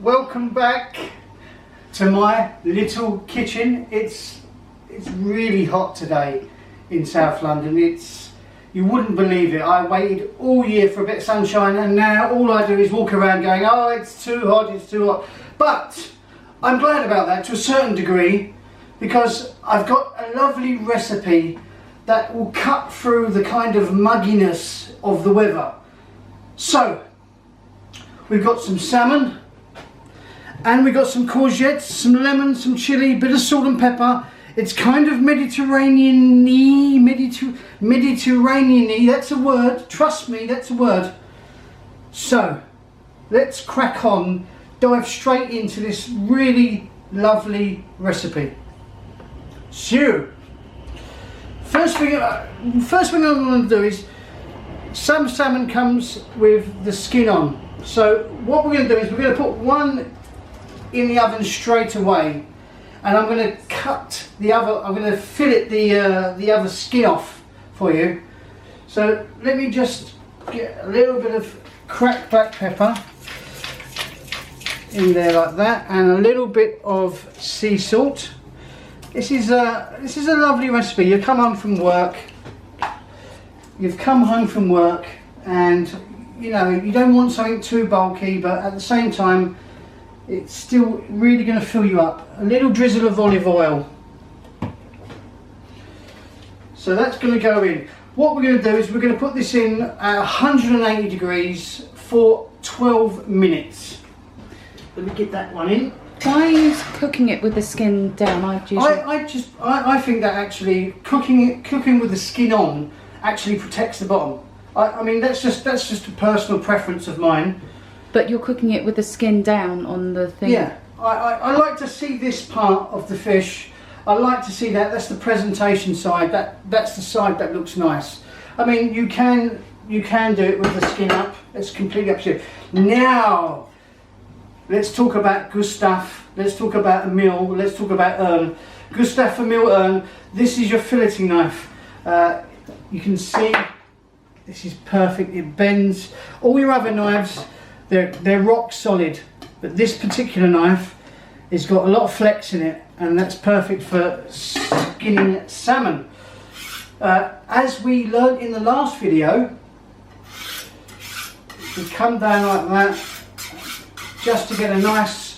welcome back to my little kitchen. It's really hot today in South London. You wouldn't believe it. I waited all year for a bit of sunshine, and now all I do is walk around going, oh, it's too hot, it's too hot. But I'm glad about that to a certain degree, because I've got a lovely recipe that will cut through the kind of mugginess of the weather. So we've got some salmon, and we've got some courgettes, some lemon, some chilli, bit of salt and pepper. It's kind of Mediterranean-y, Mediterranean-y, that's a word, trust me, that's a word. So, let's crack on, dive straight into this really lovely recipe. So, first thing I'm going to do is, some salmon comes with the skin on. So, what we're going to do is we're going to put one in the oven straight away. And I'm going to cut the other, I'm going to fillet the other skin off for you. So let me just get a little bit of cracked black pepper in there like that, and a little bit of sea salt. This is a lovely recipe. You've come home from work, and you know, you don't want something too bulky, but at the same time it's still really going to fill you up. A little drizzle of olive oil. So that's going to go in. What we're going to do is we're going to put this in at 180 degrees for 12 minutes. Let me get that one in. Why are you cooking it with the skin down? I think that actually cooking with the skin on actually protects the bottom. I mean, that's just a personal preference of mine. But you're cooking it with the skin down on the thing? Yeah, I like to see this part of the fish. I like to see that. That's the presentation side. That's the side that looks nice. I mean, you can do it with the skin up. It's completely up to you. Now, let's talk about Gustave. Let's talk about Emile. Let's talk about Ern. Gustave Emile Ern. This is your filleting knife. You can see this is perfect. It bends. All your other knives, they're rock solid, but this particular knife has got a lot of flex in it, and that's perfect for skinning salmon. As we learned in the last video, you come down like that just to get a nice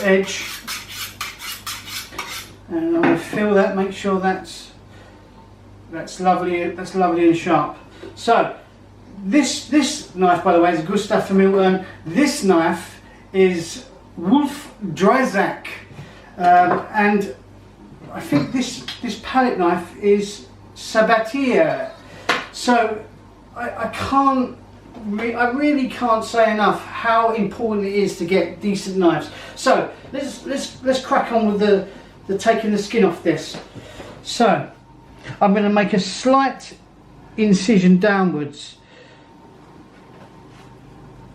edge, and I'm going to feel that, make sure that's lovely and sharp. So this knife, by the way, is Gustave Emile Ern. This knife is Wolf Dreisack, and I think this palette knife is Sabatier. So I really can't say enough how important it is to get decent knives. So let's crack on with the taking the skin off this. So I'm going to make a slight incision downwards,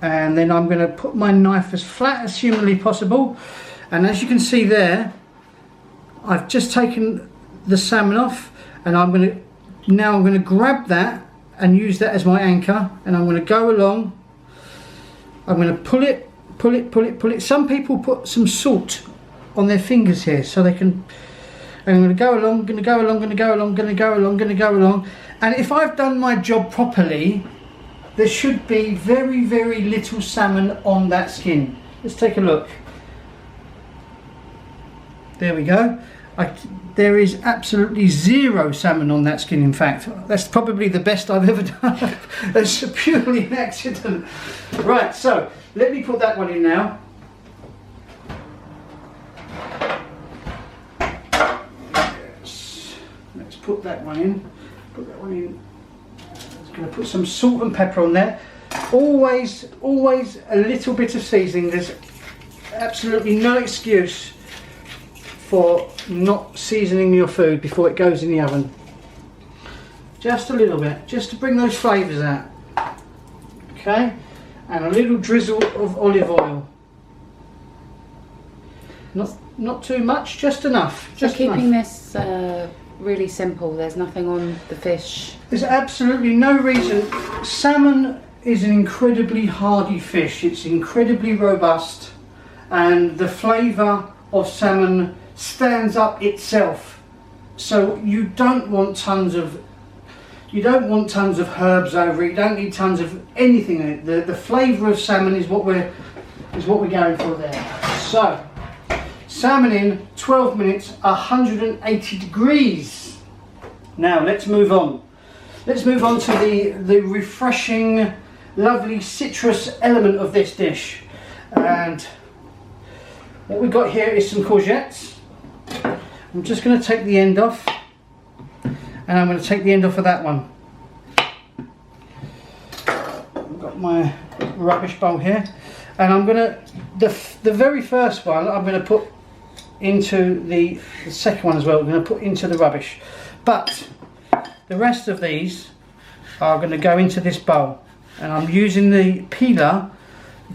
and then I'm going to put my knife as flat as humanly possible, and as you can see there, I've just taken the salmon off, and I'm going to grab that and use that as my anchor, and I'm going to go along. I'm going to pull it. Some people put some salt on their fingers here so they can, and I'm going to go along, and if I've done my job properly, there should be very, very little salmon on that skin. Let's take a look. There we go. There is absolutely zero salmon on that skin. In fact, that's probably the best I've ever done. That's purely an accident. Right, so let me put that one in now. Yes. Let's put that one in. I'm going to put some salt and pepper on there. Always a little bit of seasoning. There's absolutely no excuse for not seasoning your food before it goes in the oven. Just a little bit, just to bring those flavours out. Okay, and a little drizzle of olive oil. Not too much, just enough. So keeping this really simple, there's nothing on the fish. There's absolutely no reason. Salmon is an incredibly hardy fish. It's incredibly robust. and the flavour of salmon stands up itself. So you don't want tons of herbs over it. You don't need tons of anything in it. The flavour of salmon is what we're going for there. So salmon in 12 minutes, 180 degrees. Now let's move on. Let's move on to the refreshing, lovely citrus element of this dish. And what we've got here is some courgettes. I'm just going to take the end off, and I'm going to take the end off of that one. I've got my rubbish bowl here, and I'm going to, the very first one I'm going to put into the second one as well. I'm going to put into the rubbish, but the rest of these are going to go into this bowl, and I'm using the peeler,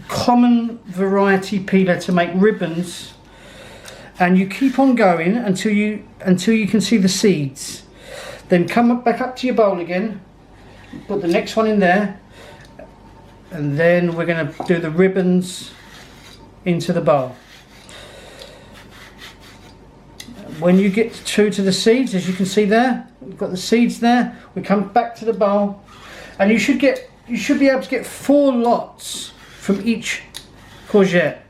common variety peeler, to make ribbons. And you keep on going until you can see the seeds. Then come back up to your bowl again, put the next one in there, and then we're going to do the ribbons into the bowl. When you get to the seeds, as you can see there, we've got the seeds there. We come back to the bowl, and you should be able to get 4 lots from each courgette.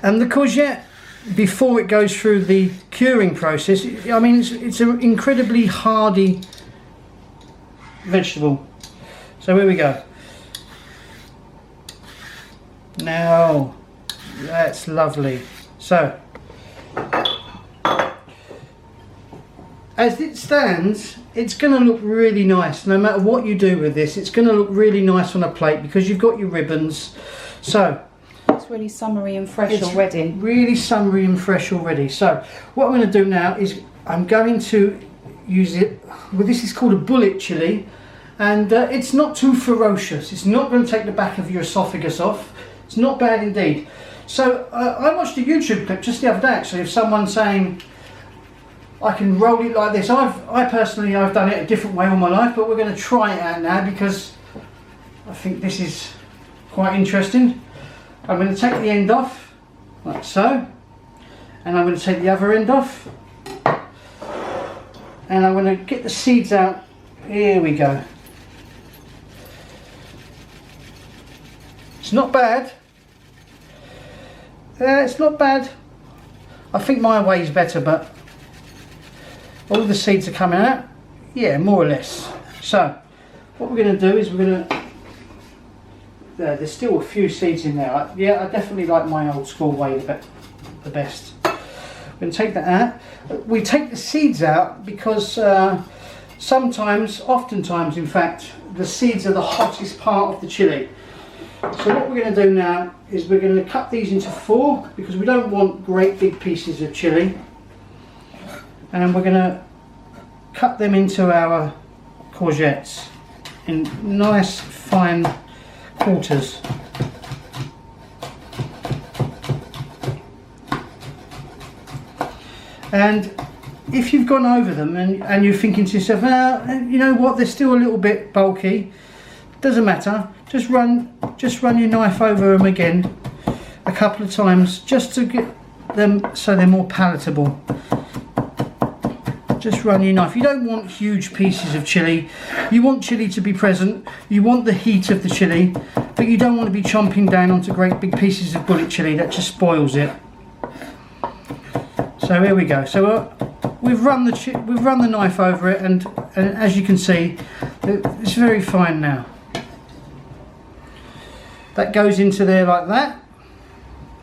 And the courgette, before it goes through the curing process, I mean, it's an incredibly hardy vegetable. So here we go. Now that's lovely. So as it stands, it's going to look really nice. No matter what you do with this, it's going to look really nice on a plate because you've got your ribbons. So it's really summery and fresh already. Really summery and fresh already. So what I'm going to do now is I'm going to use it. Well, this is called a bullet chili, and it's not too ferocious. It's not going to take the back of your esophagus off. It's not bad indeed. So I watched a YouTube clip just the other day actually of someone saying I can roll it like this. I personally I've done it a different way all my life, but we're going to try it out now because I think this is quite interesting. I'm going to take the end off, like so, and I'm going to take the other end off, and I'm going to get the seeds out. Here we go. It's not bad. It's not bad. I think my way is better, but all the seeds are coming out. Yeah, more or less. So, what we're going to do is we're going to... There's still a few seeds in there. Yeah, I definitely like my old school way the best. We're going to take that out. We take the seeds out because oftentimes in fact, the seeds are the hottest part of the chili. So what we're going to do now is we're going to cut these into 4 because we don't want great big pieces of chili. And we're going to cut them into our courgettes in nice fine quarters. And if you've gone over them and you're thinking to yourself, you know what, they're still a little bit bulky, doesn't matter, just run your knife over them again a couple of times just to get them so they're more palatable. Just run your knife. You don't want huge pieces of chili. You want chili to be present. You want the heat of the chili, but you don't want to be chomping down onto great big pieces of bullet chili. That just spoils it. So here we go. So we've run the knife over it, and as you can see, it's very fine now. That goes into there like that,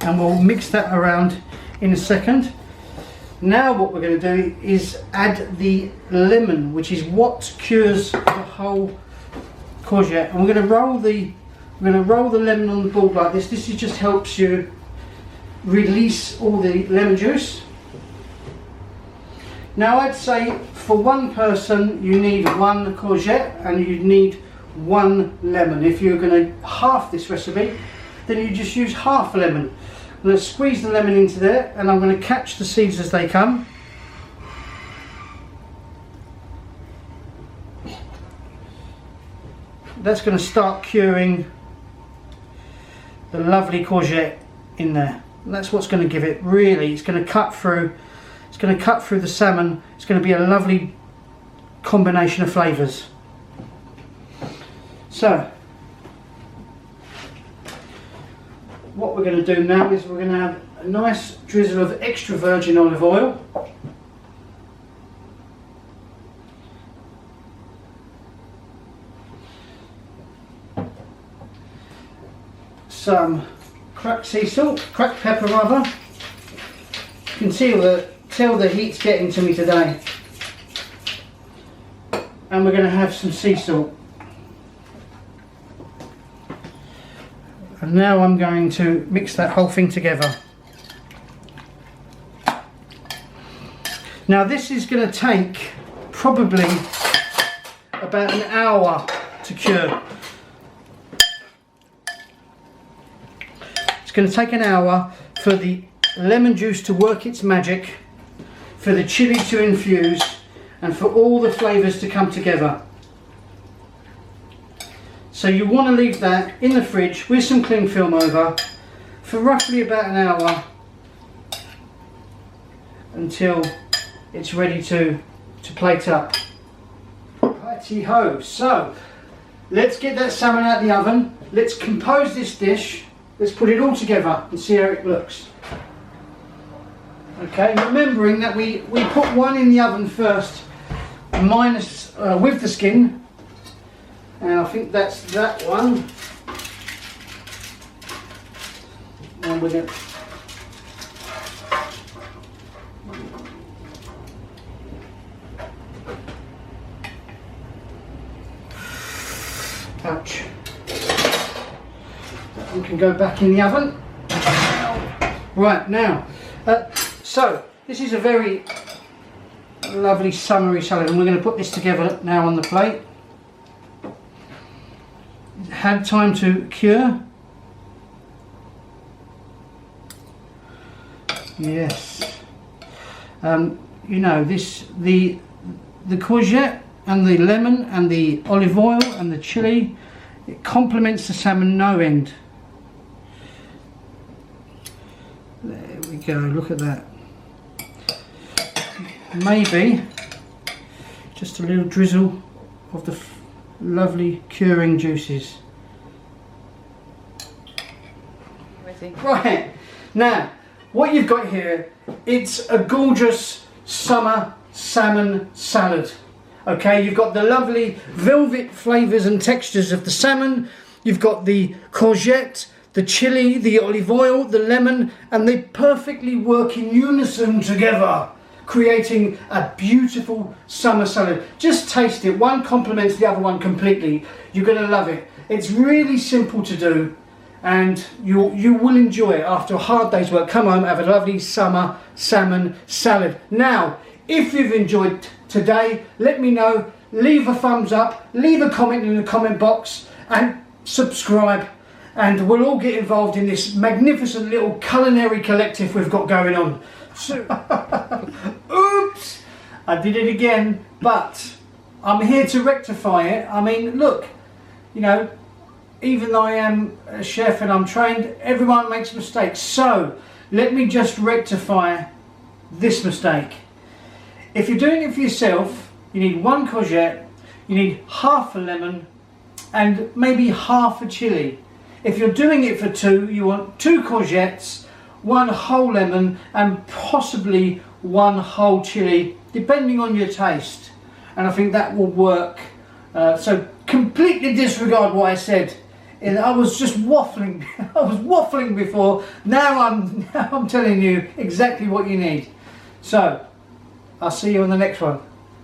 and we'll mix that around in a second. Now what we're going to do is add the lemon, which is what cures the whole courgette. And we're going to roll the lemon on the board like this. This just helps you release all the lemon juice. Now I'd say for one person you need 1 courgette and you need 1 lemon. If you're going to half this recipe, then you just use half a lemon. I'm going to squeeze the lemon into there, and I'm going to catch the seeds as they come. That's going to start curing the lovely courgette in there. And that's what's going to give it, really, it's going to cut through the salmon. It's going to be a lovely combination of flavours. So what we're going to do now is we're going to have a nice drizzle of extra virgin olive oil. Some cracked sea salt, cracked pepper rather. You can tell the heat's getting to me today. And we're going to have some sea salt. And now I'm going to mix that whole thing together. Now this is going to take probably about an hour to cure. It's going to take an hour for the lemon juice to work its magic, for the chili to infuse, and for all the flavours to come together. So you want to leave that in the fridge with some cling film over for roughly about an hour until it's ready to plate up. Righty ho! So let's get that salmon out of the oven. Let's compose this dish. Let's put it all together and see how it looks. Okay, remembering that we put one in the oven first, minus with the skin. And I think that's that one. And we're going to ouch. That one can go back in the oven. Right, now, so this is a very lovely summery salad, and we're going to put this together now on the plate. Had time to cure. Yes. You know, the courgette and the lemon and the olive oil and the chili, it complements the salmon no end. There we go, look at that. Maybe just a little drizzle of the lovely curing juices. Right, now what you've got here, it's a gorgeous summer salmon salad. Okay, you've got the lovely velvet flavours and textures of the salmon, you've got the courgette, the chili, the olive oil, the lemon, and they perfectly work in unison together, creating a beautiful summer salad. Just taste it, one complements the other one completely. You're going to love it. It's really simple to do, and you will enjoy it after a hard day's work. Come home, have a lovely summer salmon salad. Now, if you've enjoyed today, let me know. Leave a thumbs up, leave a comment in the comment box, and subscribe. And we'll all get involved in this magnificent little culinary collective we've got going on. So, oops, I did it again, but I'm here to rectify it. I mean, look, you know, even though I am a chef and I'm trained, everyone makes mistakes. So let me just rectify this mistake. If you're doing it for yourself, you need one courgette, you need half a lemon, and maybe half a chili. If you're doing it for two, you want 2 courgettes, 1 whole lemon, and possibly 1 whole chili, depending on your taste. And I think that will work. So completely disregard what I said. I was just waffling. I was waffling before. Now I'm telling you exactly what you need. So I'll see you on the next one.